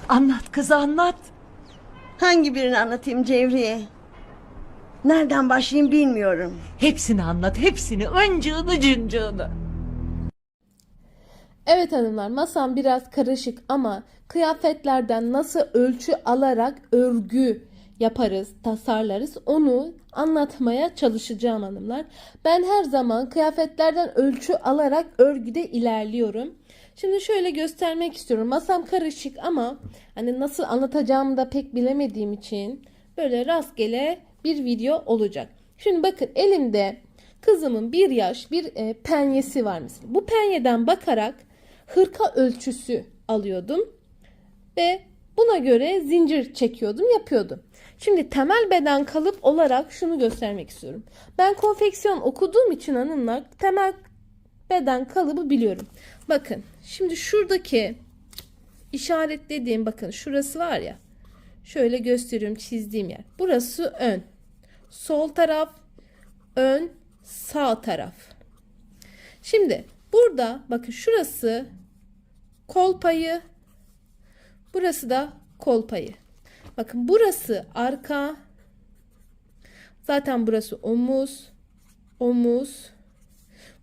Anlat kız anlat. Hangi birini anlatayım Cevriye? Nereden başlayayım bilmiyorum. Hepsini anlat hepsini. Öncığını cıncığını. Evet hanımlar, masam biraz karışık ama kıyafetlerden nasıl ölçü alarak örgü yaparız, tasarlarız onu anlatmaya çalışacağım hanımlar. Ben her zaman kıyafetlerden ölçü alarak örgüde ilerliyorum. Şimdi şöyle göstermek istiyorum. Masam karışık ama hani nasıl anlatacağımı da pek bilemediğim için böyle rastgele bir video olacak. Şimdi bakın elimde kızımın 1 yaş bir penyesi var mesela. Bu penyeden bakarak hırka ölçüsü alıyordum ve buna göre zincir çekiyordum, yapıyordum. Şimdi temel beden kalıp olarak şunu göstermek istiyorum. Ben konfeksiyon okuduğum için hanımlar temel beden kalıbı biliyorum. Bakın şimdi şuradaki işaretlediğim, bakın şurası var ya, şöyle gösteriyorum, çizdiğim yer. Burası ön. Sol taraf ön, sağ taraf. Şimdi burada bakın şurası kol payı, burası da kol payı. Bakın burası arka. Zaten burası omuz, omuz.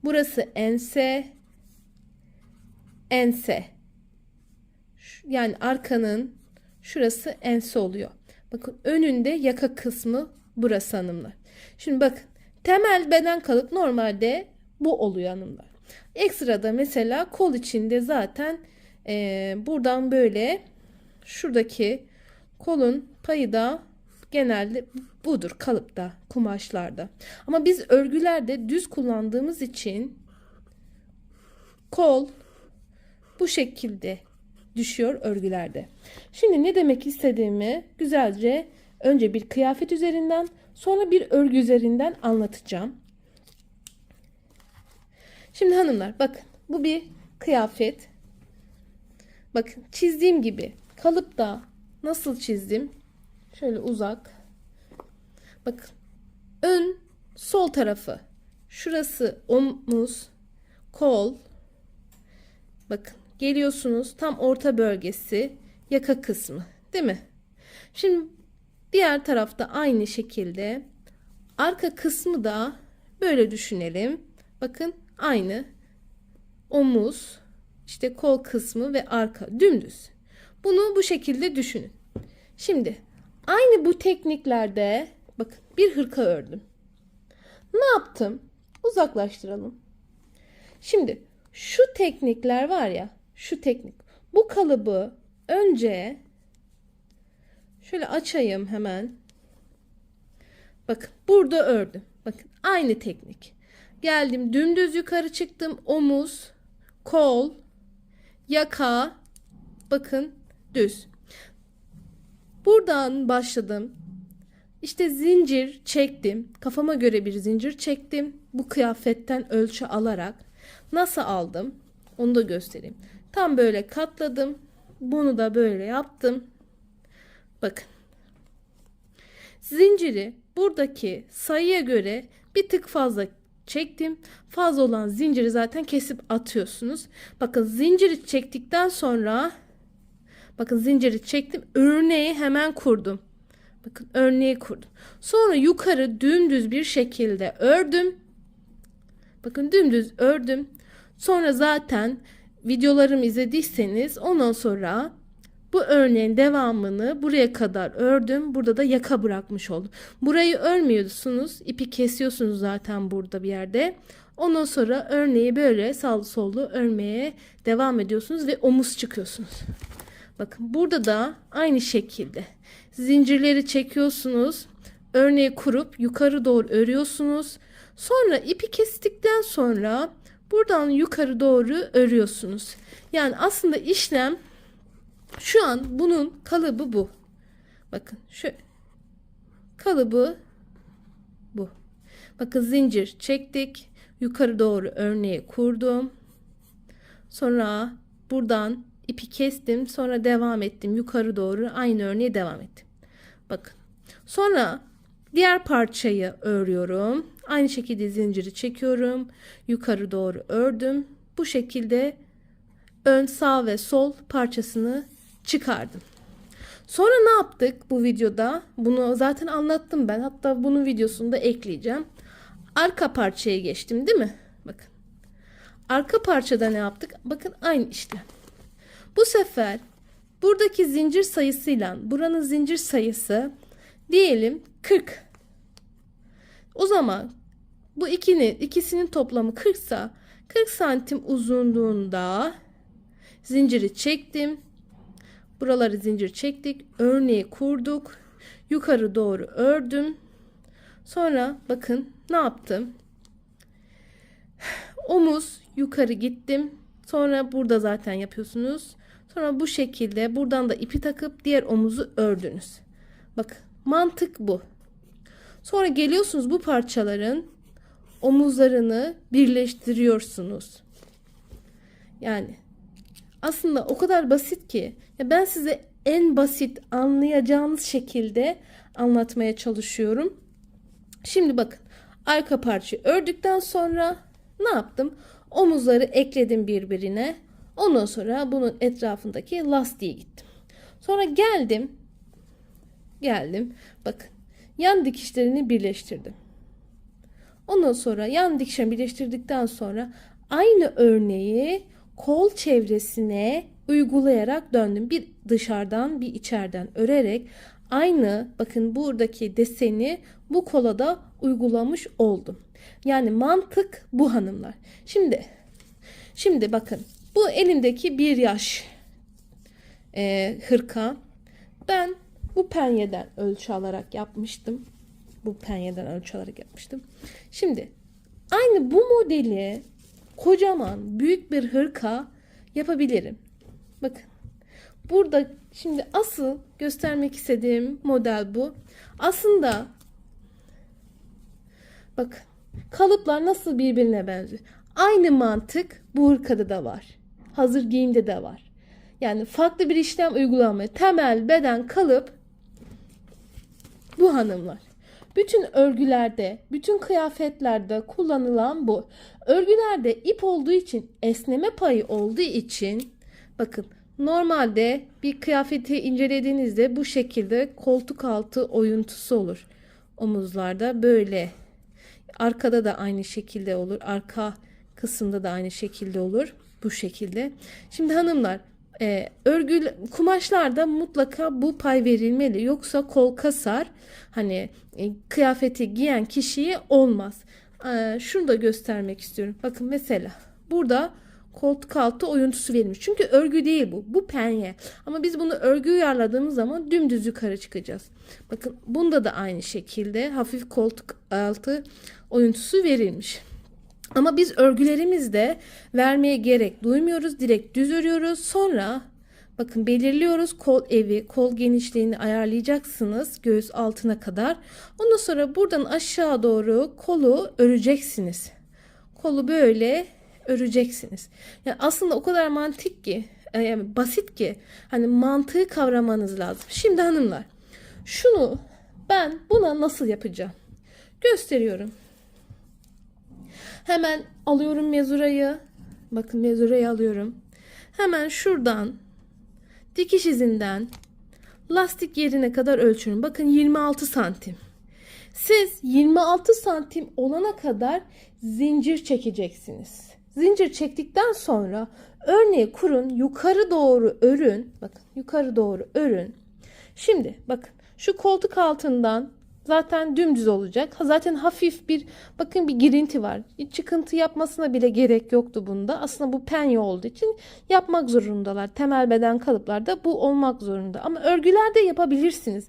Burası ense, ense. Yani arkanın şurası ense oluyor. Bakın önünde yaka kısmı burası hanımlar. Şimdi bakın temel beden kalıp normalde bu oluyor hanımlar. Ekstrada mesela kol içinde zaten buradan böyle şuradaki kolun payı da genelde budur kalıpta, kumaşlarda. Ama biz örgülerde düz kullandığımız için kol bu şekilde düşüyor örgülerde. Şimdi ne demek istediğimi güzelce önce bir kıyafet üzerinden sonra bir örgü üzerinden anlatacağım. Şimdi hanımlar bakın bu bir kıyafet. Bakın çizdiğim gibi kalıpta nasıl çizdim? Şöyle uzak. Bakın ön sol tarafı. Şurası omuz, kol. Bakın geliyorsunuz tam orta bölgesi yaka kısmı, değil mi? Şimdi diğer tarafta aynı şekilde arka kısmı da böyle düşünelim. Bakın aynı omuz, işte kol kısmı ve arka dümdüz. Bunu bu şekilde düşünün. Şimdi aynı bu tekniklerde bakın bir hırka ördüm. Ne yaptım? Uzaklaştıralım. Şimdi şu teknikler var ya, şu teknik. Bu kalıbı önce şöyle açayım hemen. Bakın burada ördüm. Bakın aynı teknik. Geldim dümdüz yukarı çıktım. Omuz, kol, yaka. Bakın düz. Buradan başladım. İşte zincir çektim. Kafama göre bir zincir çektim. Bu kıyafetten ölçü alarak. Nasıl aldım? Onu da göstereyim. Tam böyle katladım. Bunu da böyle yaptım. Bakın. Zinciri buradaki sayıya göre bir tık fazla çektim. Fazla olan zinciri zaten kesip atıyorsunuz. Bakın zinciri çektikten sonra bakın zinciri çektim. Örneği hemen kurdum. Bakın örneği kurdum. Sonra yukarı dümdüz bir şekilde ördüm. Bakın dümdüz ördüm. Sonra zaten videolarımı izlediyseniz ondan sonra bu örneğin devamını buraya kadar ördüm. Burada da yaka bırakmış oldum. Burayı örmüyorsunuz. İpi kesiyorsunuz zaten burada bir yerde. Ondan sonra örneği böyle sağlı sollu örmeye devam ediyorsunuz ve omuz çıkıyorsunuz. Bakın burada da aynı şekilde zincirleri çekiyorsunuz. Örneği kurup yukarı doğru örüyorsunuz. Sonra ipi kestikten sonra buradan yukarı doğru örüyorsunuz. Yani aslında işlem şu an bunun kalıbı bu. Bakın şu kalıbı bu. Bakın zincir çektik. Yukarı doğru örneği kurdum. Sonra buradan ipi kestim. Sonra devam ettim. Yukarı doğru aynı örneğe devam ettim. Bakın. Sonra diğer parçayı örüyorum. Aynı şekilde zinciri çekiyorum. Yukarı doğru ördüm. Bu şekilde ön, sağ ve sol parçasını çıkardım. Sonra ne yaptık bu videoda? Bunu zaten anlattım ben. Hatta bunun videosunu da ekleyeceğim. Arka parçaya geçtim değil mi? Bakın. Arka parçada ne yaptık? Bakın aynı işlem. Bu sefer buradaki zincir sayısıyla buranın zincir sayısı diyelim 40. O zaman bu ikisinin toplamı 40 ise 40 santim uzunluğunda zinciri çektim. Buraları zincir çektik. Örneği kurduk. Yukarı doğru ördüm. Sonra bakın ne yaptım? Omuz yukarı gittim. Sonra burada zaten yapıyorsunuz. Sonra bu şekilde buradan da ipi takıp diğer omuzu ördünüz. Bakın mantık bu. Sonra geliyorsunuz bu parçaların omuzlarını birleştiriyorsunuz. Yani aslında o kadar basit ki ya ben size en basit anlayacağınız şekilde anlatmaya çalışıyorum. Şimdi bakın arka parçayı ördükten sonra ne yaptım? Omuzları ekledim birbirine. Ondan sonra bunun etrafındaki lastiğe gittim. Sonra geldim. Bakın yan dikişlerini birleştirdim. Ondan sonra yan dikişlerini birleştirdikten sonra aynı örneği kol çevresine uygulayarak döndüm. Bir dışarıdan bir içeriden örerek aynı bakın buradaki deseni bu kola da uygulamış oldum. Yani mantık bu hanımlar. Şimdi bakın bu elimdeki bir yaş hırka. Ben bu penyeden ölçü alarak yapmıştım. Şimdi aynı bu modeli kocaman büyük bir hırka yapabilirim. Bakın burada şimdi asıl göstermek istediğim model bu. Aslında bakın kalıplar nasıl birbirine benziyor. Aynı mantık bu hırkada da var. Hazır giyimde de var. Yani farklı bir işlem uygulanmıyor. Temel, beden, kalıp bu hanımlar. Bütün örgülerde, bütün kıyafetlerde kullanılan bu. Örgülerde ip olduğu için, esneme payı olduğu için bakın normalde bir kıyafeti incelediğinizde bu şekilde koltuk altı oyuntusu olur. Omuzlarda böyle. Arkada da aynı şekilde olur. Arka kısımda da aynı şekilde olur. Bu şekilde. Şimdi hanımlar örgü kumaşlarda mutlaka bu pay verilmeli. Yoksa kol kasar. Hani kıyafeti giyen kişiye olmaz. Şunu da göstermek istiyorum. Bakın mesela burada koltuk altı oyuntusu verilmiş. Çünkü örgü değil bu. Bu penye. Ama biz bunu örgü uyarladığımız zaman dümdüz yukarı çıkacağız. Bakın bunda da aynı şekilde hafif koltuk altı oyuntusu verilmiş. Ama biz örgülerimizde vermeye gerek duymuyoruz. Direkt düz örüyoruz. Sonra bakın belirliyoruz kol evi, kol genişliğini ayarlayacaksınız göğüs altına kadar. Ondan sonra buradan aşağı doğru kolu öreceksiniz. Kolu böyle öreceksiniz. Yani aslında o kadar mantık ki, yani basit ki hani mantığı kavramanız lazım. Şimdi hanımlar şunu ben buna nasıl yapacağım? Gösteriyorum. Hemen alıyorum mezurayı. Bakın mezurayı alıyorum. Hemen şuradan dikiş izinden lastik yerine kadar ölçüyorum. Bakın 26 santim. Siz 26 santim olana kadar zincir çekeceksiniz. Zincir çektikten sonra örneği kurun, yukarı doğru örün. Bakın yukarı doğru örün. Şimdi bakın şu koltuk altından zaten dümdüz olacak. Zaten hafif bir bakın bir girinti var. Hiç çıkıntı yapmasına bile gerek yoktu bunda. Aslında bu penye olduğu için yapmak zorundalar. Temel beden kalıplarda bu olmak zorunda. Ama örgülerde yapabilirsiniz.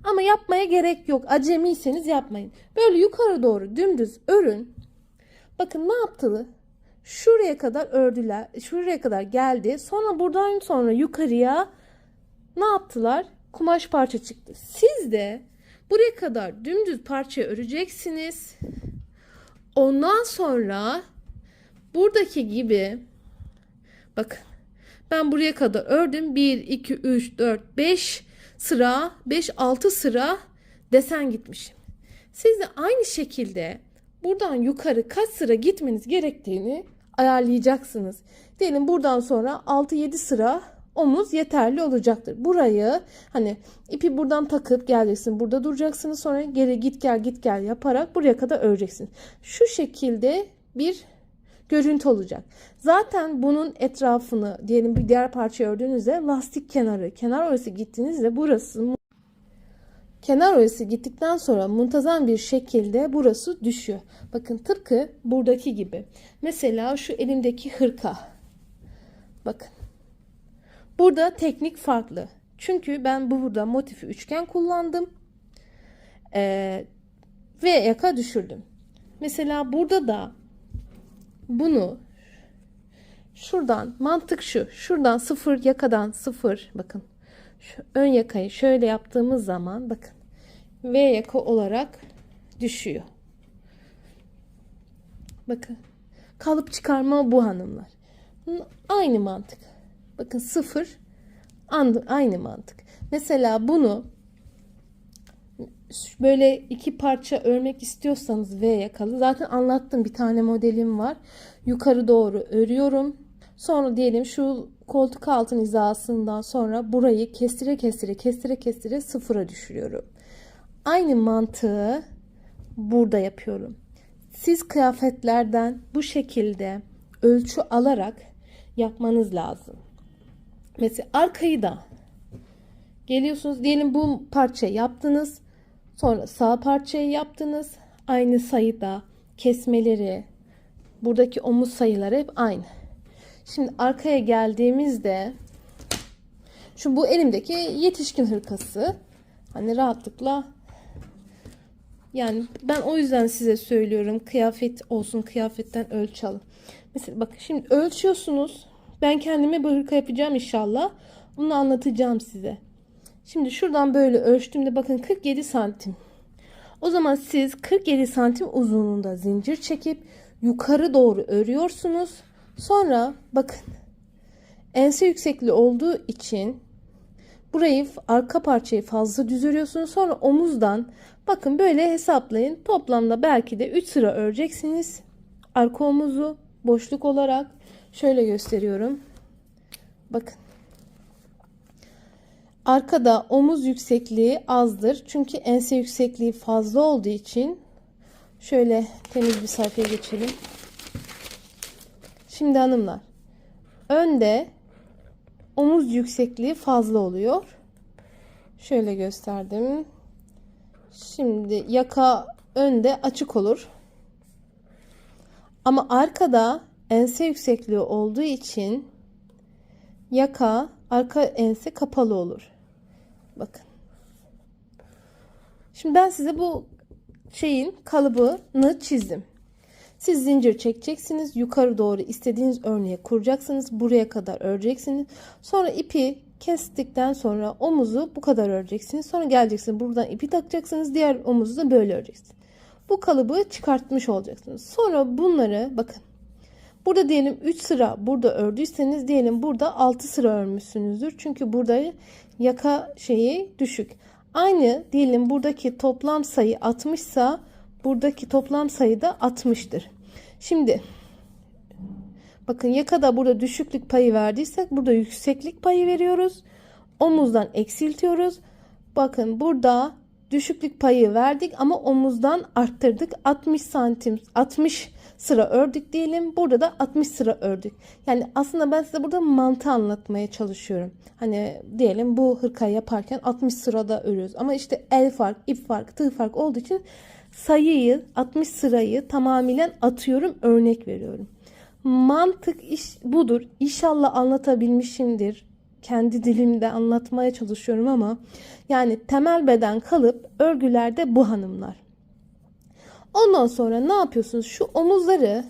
Ama yapmaya gerek yok. Acemiyseniz yapmayın. Böyle yukarı doğru dümdüz örün. Bakın ne yaptılar? Şuraya kadar ördüler. Şuraya kadar geldi. Sonra buradan sonra yukarıya ne yaptılar? Kumaş parça çıktı. Siz de buraya kadar dümdüz parçayı öreceksiniz. Ondan sonra buradaki gibi bakın ben buraya kadar ördüm. 1, 2, 3, 4, 5 sıra 5-6 sıra desen gitmişim. Siz de aynı şekilde buradan yukarı kaç sıra gitmeniz gerektiğini ayarlayacaksınız. Diyelim buradan sonra 6-7 sıra omuz yeterli olacaktır. Burayı hani ipi buradan takıp geleceksin. Burada duracaksınız. Sonra geri git gel git gel yaparak buraya kadar öreceksin. Şu şekilde bir görüntü olacak. Zaten bunun etrafını diyelim bir diğer parça ördüğünüzde lastik kenarı, kenar oyası gittiğinizde burası kenar oyası gittikten sonra muntazam bir şekilde burası düşüyor. Bakın tıpkı buradaki gibi. Mesela şu elimdeki hırka. Bakın. Burada teknik farklı. Çünkü ben burada motifi üçgen kullandım. Ve yaka düşürdüm. Mesela burada da bunu şuradan mantık şu. Şuradan 0 yakadan 0 bakın. Şu ön yakayı şöyle yaptığımız zaman bakın V yaka olarak düşüyor. Bakın. Kalıp çıkarma bu hanımlar. Aynı mantık. Bakın 0 aynı mantık. Mesela bunu böyle iki parça örmek istiyorsanız V yakalı. Zaten anlattım, bir tane modelim var. Yukarı doğru örüyorum. Sonra diyelim şu koltuk altın hizasından sonra burayı kestire sıfıra düşürüyorum. Aynı mantığı burada yapıyorum. Siz kıyafetlerden bu şekilde ölçü alarak yapmanız lazım. Mesela arkayı da geliyorsunuz, diyelim bu parça yaptınız. Sonra sağ parçayı yaptınız. Aynı sayıda kesmeleri, buradaki omuz sayıları hep aynı. Şimdi arkaya geldiğimizde şu bu elimdeki yetişkin hırkası. Hani rahatlıkla, yani ben o yüzden size söylüyorum, kıyafet olsun, kıyafetten ölçü alın. Mesela bakın şimdi ölçüyorsunuz. Ben kendime bir hırka yapacağım inşallah. Bunu anlatacağım size. Şimdi şuradan böyle ölçtüğümde bakın 47 santim. O zaman siz 47 santim uzunluğunda zincir çekip yukarı doğru örüyorsunuz. Sonra bakın ense yüksekliği olduğu için burayı, arka parçayı fazla düz örüyorsunuz. Sonra omuzdan bakın böyle hesaplayın. Toplamda belki de 3 sıra öreceksiniz. Arka omuzu boşluk olarak şöyle gösteriyorum. Bakın. Arkada omuz yüksekliği azdır. Çünkü ense yüksekliği fazla olduğu için şöyle temiz bir sayfaya geçelim. Şimdi hanımlar, önde omuz yüksekliği fazla oluyor. Şöyle gösterdim. Şimdi yaka önde açık olur. Ama arkada ense yüksekliği olduğu için yaka, arka ense kapalı olur. Bakın. Şimdi ben size bu şeyin kalıbını çizdim. Siz zincir çekeceksiniz. Yukarı doğru istediğiniz örneğe kuracaksınız. Buraya kadar öreceksiniz. Sonra ipi kestikten sonra omuzu bu kadar öreceksiniz. Sonra geleceksiniz. Buradan ipi takacaksınız. Diğer omuzu da böyle öreceksiniz. Bu kalıbı çıkartmış olacaksınız. Sonra bunları bakın. Burada diyelim 3 sıra burada ördüyseniz diyelim burada 6 sıra örmüşsünüzdür. Çünkü burada yaka şeyi düşük. Aynı diyelim buradaki toplam sayı 60 ise buradaki toplam sayı da 60'tır. Şimdi bakın yakada burada düşüklük payı verdiysek burada yükseklik payı veriyoruz. Omuzdan eksiltiyoruz. Bakın burada düşüklük payı verdik ama omuzdan arttırdık. 60 santim 60 sıra ördük diyelim. Burada da 60 sıra ördük. Yani aslında ben size burada mantığı anlatmaya çalışıyorum. Hani diyelim bu hırkayı yaparken 60 sırada örüyoruz. Ama işte el fark, ip fark, tığ fark olduğu için sayıyı 60 sırayı tamamen atıyorum, örnek veriyorum. Mantık iş budur. İnşallah anlatabilmişimdir. Kendi dilimde anlatmaya çalışıyorum ama yani temel beden kalıp örgülerde bu hanımlar. Ondan sonra ne yapıyorsunuz? Şu omuzları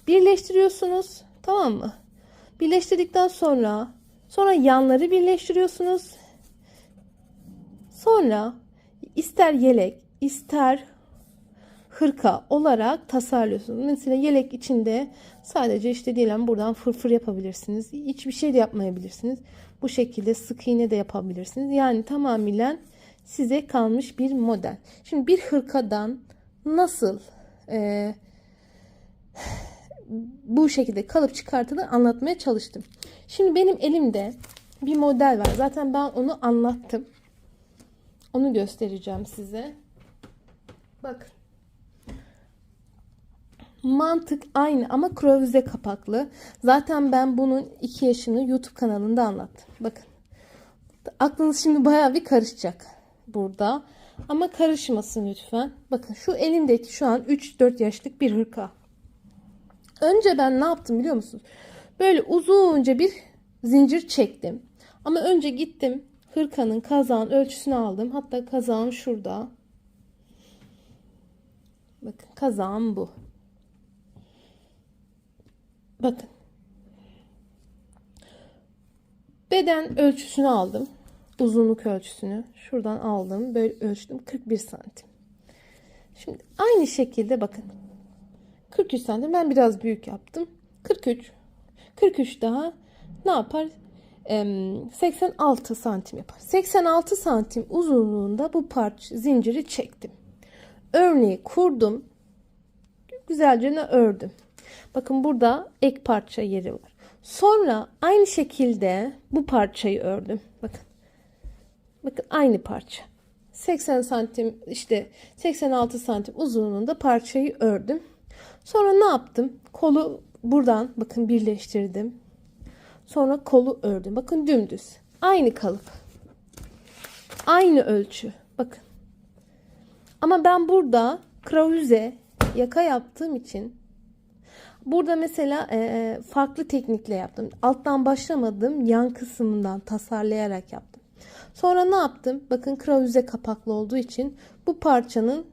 birleştiriyorsunuz. Tamam mı? Birleştirdikten sonra yanları birleştiriyorsunuz. Sonra ister yelek, ister hırka olarak tasarlıyorsunuz. Mesela yelek içinde sadece işte diyelim buradan fırfır yapabilirsiniz. Hiçbir şey de yapmayabilirsiniz. Bu şekilde sık iğne de yapabilirsiniz. Yani tamamen size kalmış bir model. Şimdi bir hırkadan nasıl bu şekilde kalıp çıkartılır anlatmaya çalıştım. Şimdi benim elimde bir model var. Zaten ben onu anlattım. Onu göstereceğim size. Bakın. Mantık aynı ama krovize kapaklı. Zaten ben bunun 2 yaşını YouTube kanalında anlattım. Bakın. Aklınız şimdi bayağı bir karışacak burada. Ama karışmasın lütfen. Bakın şu elimdeki şu an 3-4 yaşlık bir hırka. Önce ben ne yaptım biliyor musunuz? Böyle uzunca bir zincir çektim. Ama önce gittim hırkanın kazağın ölçüsünü aldım. Hatta kazağım şurada. Bakın kazağım bu. Bakın. Beden ölçüsünü aldım. Uzunluk ölçüsünü. Şuradan aldım. Böyle ölçtüm. 41 santim. Şimdi aynı şekilde bakın. 43 santim. Ben biraz büyük yaptım. 43. 43 daha ne yapar? 86 santim yapar. 86 santim uzunluğunda bu parça zinciri çektim. Örneği kurdum. Güzelce ördüm. Bakın burada ek parça yeri var. Sonra aynı şekilde bu parçayı ördüm. Bakın. Bakın aynı parça. 80 santim işte 86 santim uzunluğunda parçayı ördüm. Sonra ne yaptım? Kolu buradan bakın birleştirdim. Sonra kolu ördüm. Bakın dümdüz. Aynı kalıp. Aynı ölçü. Bakın. Ama ben burada kravize yaka yaptığım için burada mesela farklı teknikle yaptım. Alttan başlamadım. Yan kısmından tasarlayarak yaptım. Sonra ne yaptım? Bakın kravize kapaklı olduğu için bu parçanın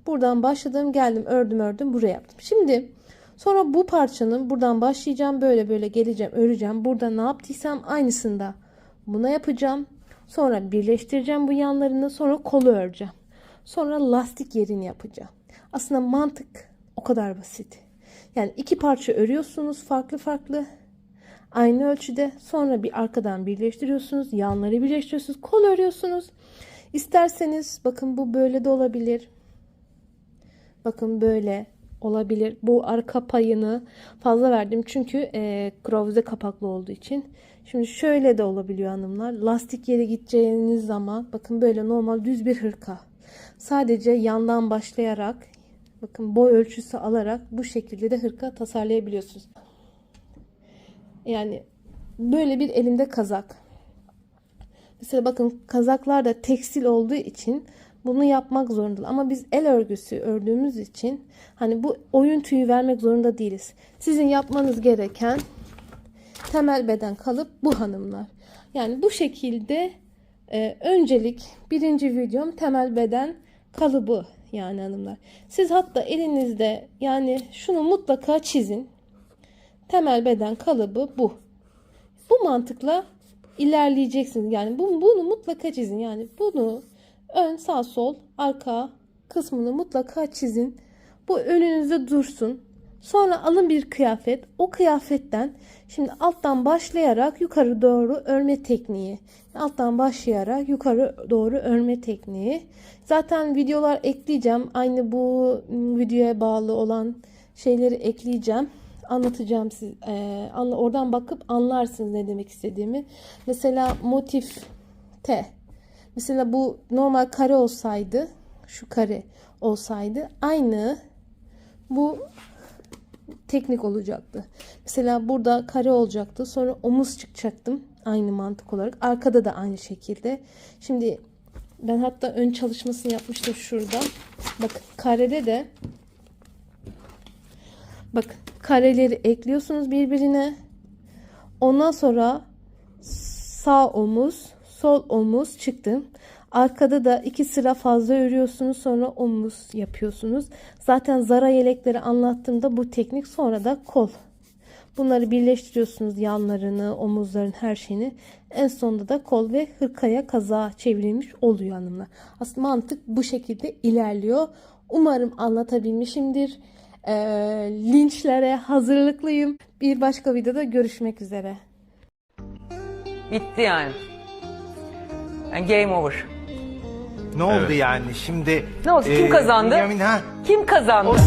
buradan başladım, geldim, ördüm, buraya yaptım. Şimdi sonra bu parçanın buradan başlayacağım, böyle geleceğim, öreceğim. Burada ne yaptıysam aynısını da buna yapacağım. Sonra birleştireceğim bu yanlarını, sonra kolu öreceğim. Sonra lastik yerini yapacağım. Aslında mantık o kadar basit. Yani 2 parça örüyorsunuz farklı aynı ölçüde. Sonra bir arkadan birleştiriyorsunuz. Yanları birleştiriyorsunuz. Kol örüyorsunuz. İsterseniz bakın bu böyle de olabilir. Bakın böyle olabilir. Bu arka payını fazla verdim. Çünkü krovize kapaklı olduğu için. Şimdi şöyle de olabiliyor hanımlar. Lastik yere gideceğiniz zaman bakın böyle normal düz bir hırka. Sadece yandan başlayarak bakın boy ölçüsü alarak bu şekilde de hırka tasarlayabiliyorsunuz. Yani böyle bir elimde kazak. Mesela bakın kazaklar da tekstil olduğu için bunu yapmak zorunda. Ama biz el örgüsü ördüğümüz için hani bu oyun tüyü vermek zorunda değiliz. Sizin yapmanız gereken temel beden kalıp bu hanımlar. Yani bu şekilde öncelik birinci videom temel beden kalıbı yani hanımlar. Siz hatta elinizde yani şunu mutlaka çizin. Temel beden kalıbı bu. Bu mantıkla ilerleyeceksiniz. Yani bunu mutlaka çizin. Yani bunu ön, sağ, sol, arka kısmını mutlaka çizin. Bu önünüzde dursun. Sonra alın bir kıyafet. O kıyafetten şimdi alttan başlayarak yukarı doğru örme tekniği. Alttan başlayarak yukarı doğru örme tekniği. Zaten videolar ekleyeceğim. Aynı bu videoya bağlı olan şeyleri ekleyeceğim. Anlatacağım siz. Oradan bakıp anlarsınız ne demek istediğimi. Mesela motif T. Mesela bu normal kare olsaydı, şu kare olsaydı aynı bu teknik olacaktı. Mesela burada kare olacaktı. Sonra omuz çıkacaktım. Aynı mantık olarak. Arkada da aynı şekilde. Şimdi ben hatta ön çalışmasını yapmıştım şurada. Bakın karede de bakın kareleri ekliyorsunuz birbirine. Ondan sonra sağ omuz, sol omuz çıktı. Arkada da 2 sıra fazla örüyorsunuz. Sonra omuz yapıyorsunuz. Zaten Zara yelekleri anlattığımda bu teknik, sonra da kol. Bunları birleştiriyorsunuz, yanlarını, omuzların her şeyini. En sonunda da kol ve hırkaya, kazağa çevrilmiş oluyor hanımlar. Aslında mantık bu şekilde ilerliyor. Umarım anlatabilmişimdir. Linçlere hazırlıklıyım. Bir başka videoda görüşmek üzere. Bitti yani. Yani game over. Ne oldu yani şimdi? Ne oldu? Kim kazandı? Bünyamin, ha? Kim kazandı?